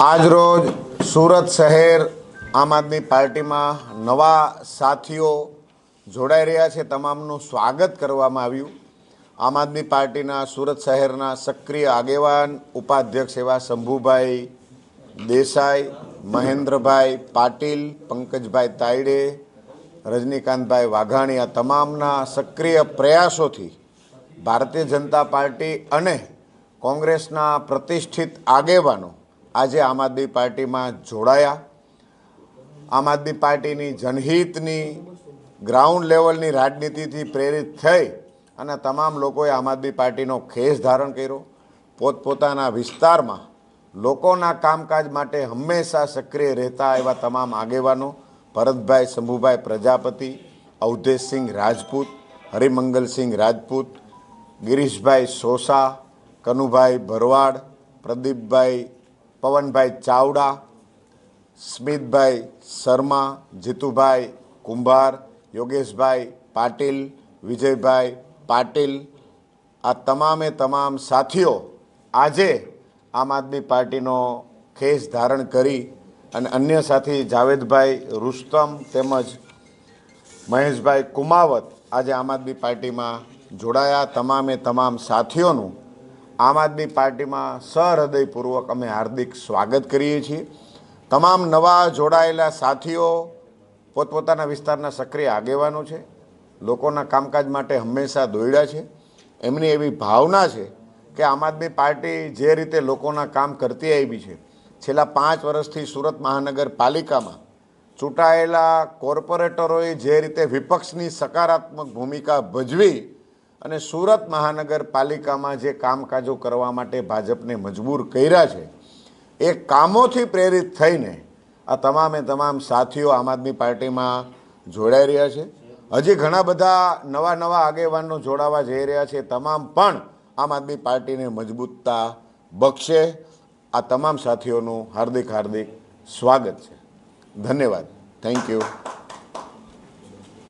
આજ રોજ સુરત શહેર આમ આદમી પાર્ટીમાં નવા સાથીઓ જોડાઈ રહ્યા છે, તમામનું સ્વાગત કરવામાં આવ્યું। આમ આદમી પાર્ટીના સુરત શહેરના સક્રિય આગેવાન ઉપાધ્યક્ષ એવા શંભુભાઈ દેસાઈ, મહેન્દ્રભાઈ પાટીલ, પંકજભાઈ તાયડે, રજનીકાંતભાઈ વાઘાણી, આ તમામના સક્રિય પ્રયાસોથી ભારતીય જનતા પાર્ટી અને કોંગ્રેસના પ્રતિષ્ઠિત આગેવાનો આજે આમ આદમી પાર્ટીમાં જોડાયા। આમ આદમી પાર્ટીની જનહિતની ગ્રાઉન્ડ લેવલની રાજનીતિથી પ્રેરિત થઈ અને તમામ લોકોએ આમ આદમી પાર્ટીનો ખેસ ધારણ કર્યો। પોતપોતાના વિસ્તારમાં લોકોના કામકાજ માટે હંમેશા સક્રિય રહેતા એવા તમામ આગેવાનો ભરતભાઈ શંભુભાઈ પ્રજાપતિ, અવધેશસિંહ રાજપૂત, હરિમંગલસિંહ રાજપૂત, ગિરીશભાઈ સોસા, કનુભાઈ ભરવાડ, પ્રદીપભાઈ પવનભાઈ ચાવડા, સ્મિતભાઈ શર્મા, જીતુભાઈ કુંભાર, યોગેશભાઈ પાટીલ, વિજયભાઈ પાટીલ, આ તમામે તમામ સાથીઓ આજે આમ આદમી પાર્ટીનો ખેસ ધારણ કરી અને અન્ય સાથી જાવેદભાઈ રુસ્તમ તેમજ મહેશભાઈ કુમાવત આજે આમ આદમી પાર્ટીમાં જોડાયા। તમામે તમામ સાથીઓનું આમ આદમી પાર્ટીમાં સહૃદયપૂર્વક અમે હાર્દિક સ્વાગત કરીએ છીએ। તમામ નવા જોડાયેલા સાથીઓ પોતપોતાના વિસ્તારના સક્રિય આગેવાનો છે, લોકોના કામકાજ માટે હંમેશા દોડ્યા છે। એમની એવી ભાવના છે કે આમ આદમી પાર્ટી જે રીતે લોકોના કામ કરતી આવી છે, છેલ્લા 5 વર્ષથી સુરત મહાનગરપાલિકામાં ચૂંટાયેલા કોર્પોરેટરોએ જે રીતે વિપક્ષની સકારાત્મક ભૂમિકા ભજવી અને સુરત મહાનગરપાલિકામાં જે કામકાજો કરવા માટે ભાજપને મજબૂર કર્યા છે, એ કામોથી પ્રેરિત થઈને આ તમામે તમામ સાથીઓ આમ આદમી પાર્ટીમાં જોડાઈ રહ્યા છે। હજી ઘણા બધા નવા આગેવાનો જોડાવા જઈ રહ્યા છે, તમામ પણ આમ આદમી પાર્ટીને મજબૂતતા બક્ષે। આ તમામ સાથીઓનું હાર્દિક સ્વાગત છે। ધન્યવાદ, થેન્ક યુ।